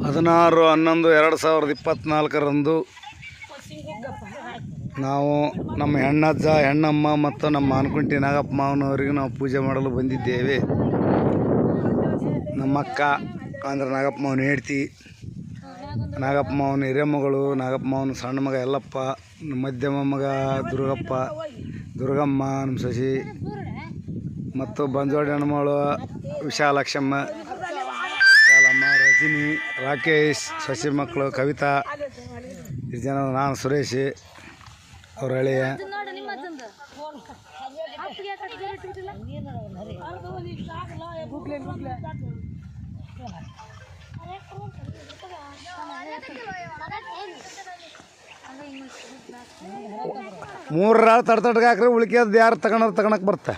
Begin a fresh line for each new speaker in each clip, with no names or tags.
16/11/2024 ನಾವು ನಮ್ಮ ಹೆಣ್ಣಜ್ಜ ಹೆಣ್ಣಮ್ಮ ಮತ್ತು ನಮ್ಮ ಆನಕುಂಟಿ ನಾಗಪ್ಪ ಮಾವನವರಿಗೆ ನಾವು ಪೂಜೆ ಮಾಡಲು ಬಂದಿದ್ದೇವೆ. ನಮ್ಮಕ್ಕ ಅಂದ್ರೆ ನಾಗಪ್ಪ ಮಾವನ ಹೆಂಡತಿ, ನಾಗಪ್ಪ ಮಾವನ ಹಿರಿಯಮ್ಮಗಳು, ನಾಗಪ್ಪ ಮಾವನ ಸಣ್ಣ ಮಗ ಯಲ್ಲಪ್ಪ, ಮಧ್ಯಮ ಮಗ ದುರ್ಗಪ್ಪ, ದುರ್ಗಮ್ಮ ನಮ್ಮ ಸಸಿ ಮತ್ತು ಬಂಜೋಡಿ ಹೆಣ್ಮಗಳು ವಿಶಾಲಾಕ್ಷಮ್ಮ, ವಿಶಾಲಮ್ಮ, ರಜನಿ, ರಾಕೇಶ್, ಸಸಿ ಮಕ್ಕಳು ಕವಿತಾ, ಇಷ್ಟು ಜನ, ನಾನು ಸುರೇಶ್ ಅವ್ರ ಹಳೆಯ. ಮೂರರ ತಡ್ತಡ್ಗೆ ಹಾಕ್ರೆ ಉಳಿಕೆದು ಯಾರು ತಗೊಳಕ್ಕೆ ಬರ್ತಾ.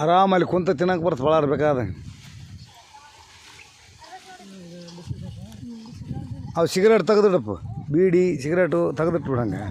ಆರಾಮಲ್ಲಿ ಕುಂತ ತಿನ್ನಕ್ಕೆ ಬರ್ತ ಭಾಳ ಬೇಕಾದ. ಅವು ಸಿಗರೇಟ್ ತೆಗೆದಿಡಪ್ಪ, ಬೀಡಿ ಸಿಗರೇಟು ತೆಗೆದಿಟ್ಟು ಬಿಡಂಗೆ.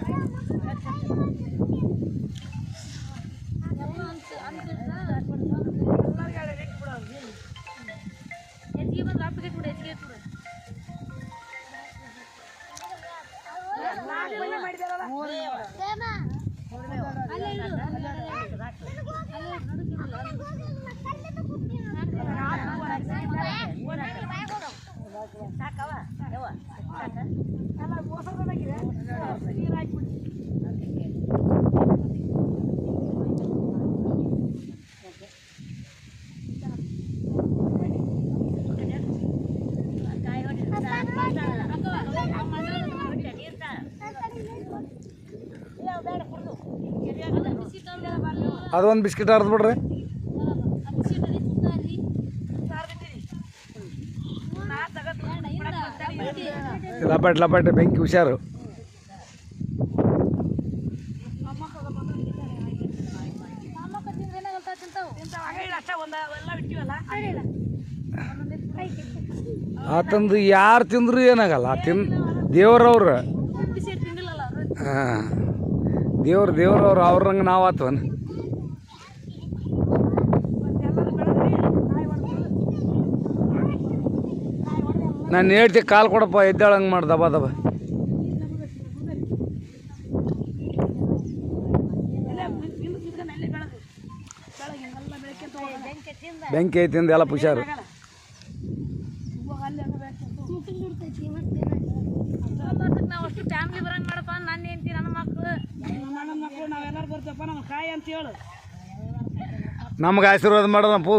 ಅದೊಂದು ಬಿಸ್ಕಿಟ್ ಹರಿದು ಬಿಡ್ರಿ. ಲಪಾಟೆ ಬೆಂಕಿ ಹುಷಾರು. ಆತಂದು ಯಾರು ತಿಂದ್ರು ಏನಾಗಲ್ಲ, ದೇವ್ರವ್ರು. ಹಾಂ, ದೇವ್ರವ್ರು ಅವ್ರಂಗೆ ನಾವು ಆತವನ. ನಾನು ಹೇಳ್ತಿ ಕಾಲು ಕೊಡಪ್ಪ, ಎದ್ದೇಳಂಗೆ ಮಾಡಿ ದಬ ದಬ. ಬೆಂಕಿ ಐತಿಂದ ಎಲ್ಲ ಹುಷಾರು. ನಮ್ಗೆ ಆಶೀರ್ವಾದ ಮಾಡೋದಪ್ಪು.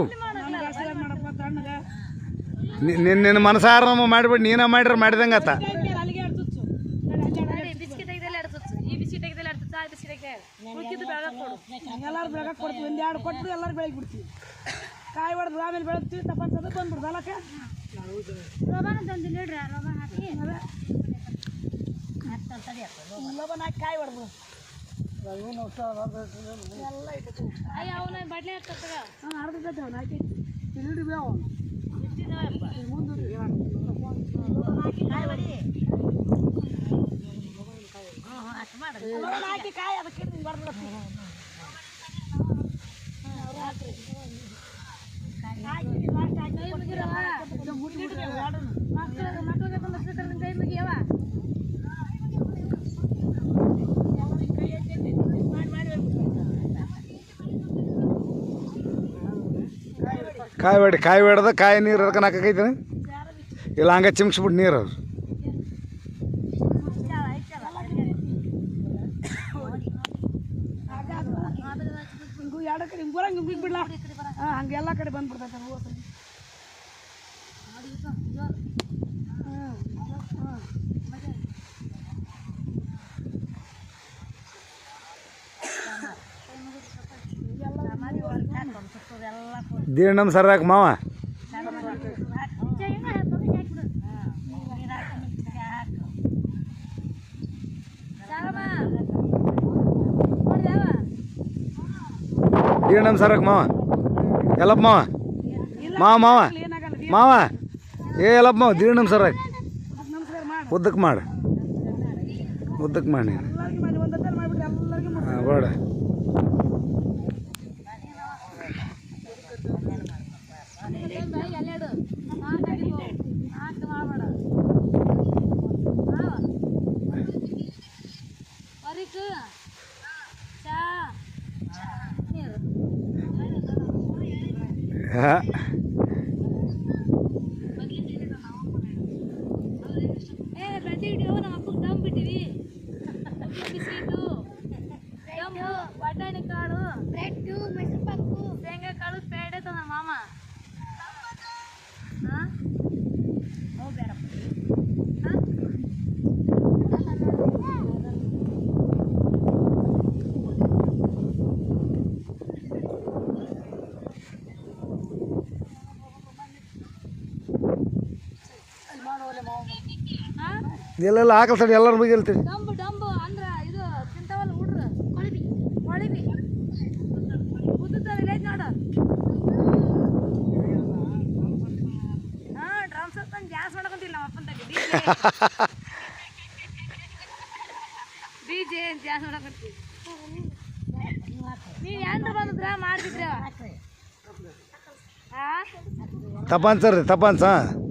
ನಿನ್ನ ಮನಸಾರ ನಮ್ಮ ಮಾಡಿಬಿಟ್ಟು ನೀನ ಮಾಡಿದ್ರೆ ಮಾಡಿದಂಗೆ ಆತ.
ಎಲ್ಲರೂ ಬೆಳಗ್ಗೆ ಕೊಡ್ತೀವಿ, ಒಂದು 2 ಕೊಟ್ಟು ಎಲ್ಲರೂ ಬೆಳಗ್ಗೆ ಬಿಡ್ತೀವಿ. ಕಾಯಿ ಹೊಡೆದು ಆಮೇಲೆ ಬೆಳಗ್ತೀವಿ, ತಪ್ಪನ್ಸೋದು ಬಂದ್ಬಿಡ್ದು ಅಲ್ಲಕ್ಕೆ. ಲೋಬನ್ ಹಾಕಿ ಕಾಯಿ ಹೊಡೆದು ಎಲ್ಲ ಇಟ್ಟು ಅರ್ಧಕ್ಕೆ ಅವ್ನು ಹಾಕಿ ತಿರುಡಿ ಬೇವ ಹಾಕಿ ಕಾಯಿ ಅದಕ್ಕೆ ಬರ್ದು
ಕಾಯಿ ಹೊಡೆದ ಕಾಯಿ ನೀರು ಅದಕ್ಕೆ ಹಾಕೈತೆ ಇಲ್ಲ ಹಂಗೆ ಚಿಮ್ಸ್ಬಿಟ್ಟು ನೀರು ಅವ್ರು.
ಎರಡು ಕಡೆ ಬರಂಗೆ ಬಿಡ್ಬಿಡ್ಲ. ಹಂಗೆ ಎಲ್ಲ ಕಡೆ ಬಂದ್ಬಿಡ್ತೈತೆ.
ದೀರ್ಣಮ್ ಸರ್ರಾಕ್ ಮಾವ. ದೀರ್ಣಮ್ ಸರ್ರಾಕ್ ಮಾವ. ಎಲ್ಲಪ್ಪ ಮಾವ, ಮಾವ ಮಾವ ಏ ಎಲ್ಲಪ್ಪ ಮಾವ, ದೀರ್ಣಮ್ ಸರ್ರಾಕ್ ಉದ್ದಕ್ಕೆ ಮಾಡು. ಉದ್ದಕ್ಕೆ ಮಾಡಿ
ಎಲ್ಲರಿಗೂ ಮಾಡಿ ಒಂದೊಂದು ಮಾಡಿಬಿಟ್ರೆ ಎಲ್ಲರಿಗೂ
ಹಾಂ ಬೇಡ ಹಾಂ
ಬಟಾಣಿ ಕಾಳು ಬ್ರೆಡ್ಡು ಮೈಸೂರು ಪಾಕು ಶೇಂಗಾ ಕಾಳು ಪೇಡೆ ತಂದ ಮಾಮ ಬೇಡಪ್ಪ
ಎಲ್ಲೆಲ್ಲ ಹಾಕಲ್ ಸರಿ ಎಲ್ಲರ ಬಗ್ಗೆ ಹೇಳ್ತೀವಿ
ಡಂಬು ಡಂಬು ಅಂದ್ರ ಇದು ತಿಂತಾವಲ್ಲ ಹುಡ್ರು ಕೊಳಿಬಿ ಕೊಳಿಬಿ ಉದ್ದುತ್ತಲ್ಲ ನೋಡು ಡ್ರಮ್ಸ್ ತಂದು ಜಾಸ್ ಮಾಡ್ಕೊಂತಿಲ್ಲ ನಮ್ಮ ಅಪ್ಪನ ತಗ ಡಿಜೆ ಜಾಸ್ ಮಾಡ್ಕೊಂತೀವಿ ನೀವು ಏನ್ರ ಬಂದ್ರ ಮಾಡ್ತಿದ್ರಿ
ತಪಾನ್ಸರ್ ತಪಾನ್ಸ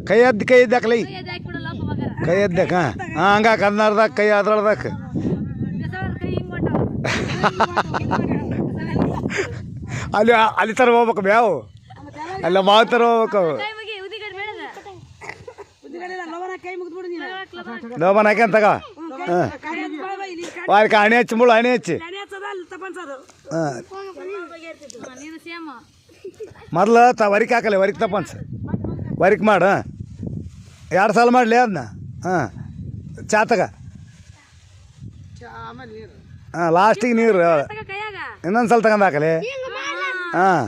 ಕೈ ಎದ್ದು ಹಾಕಲೈ
ಹಾಕ್ಬಿಡಲ್ಲಪ್ಪ ಮಗರ
ಕೈ ಎದ್ದಕ್ಕ ಹಾಂ ಹಂಗಾಕ ಹದಿನಾರ್ದಾಗ ಕೈ ಅದ್ರದಾಗ
ಬೆಸವರ್ ಕೈ ಹಿಂಗ್ ಹೊಂಟಾವ
ಅಲ್ಲಿ ಅಲ್ಲಿ ಥರ ಹೋಗ್ಬೇಕು ಬ್ಯಾವು ಅಲ್ಲ ಮಾವು ಥರ ಹೋಗ್ಬೇಕು
ಕೈ ಮುಗಿ ಉದಿಗಡೆ ಬೇಡದ
ಉದ್ದಿಗಡೆ ಲವಣ ಕೈ ಮುಗಿದ್ಬಿಡು ನೀನು
ಲೋಬನ್ ಹಾಕ್ಯಂತ ತಗ ಹಾಂ ವಾರಕ್ಕೆ ಹಣೆ ಹಚ್ಚಿ ಮುಳು ಹಣೆ ಹಚ್ಚಿ
ಹಚ್ಚದ ಅಲ್ಲಿ ತಪನ್ಸೋದು
ಹಾಂ
ನೀನು ಸೇಮ್
ಮೊದ್ಲು ವರಿಕೆ ಹಾಕಲ್ಲ ವರಿಕೆ ತಪ್ಪನ್ಸ ವರಿಕೆ ಮಾಡು 2 ಸಲ ಮಾಡಲಿ ಅದನ್ನ ಹಾಂ ಚಾ ತಗ
ಆಮೇಲೆ ನೀರು
ಹಾಂ ಲಾಸ್ಟಿಗೆ ನೀರು
ಕೈಯಾಗ
ಇನ್ನೊಂದು ಸಲ ತಗೊಂಡು ಹಾಕಲಿ ಹಾಂ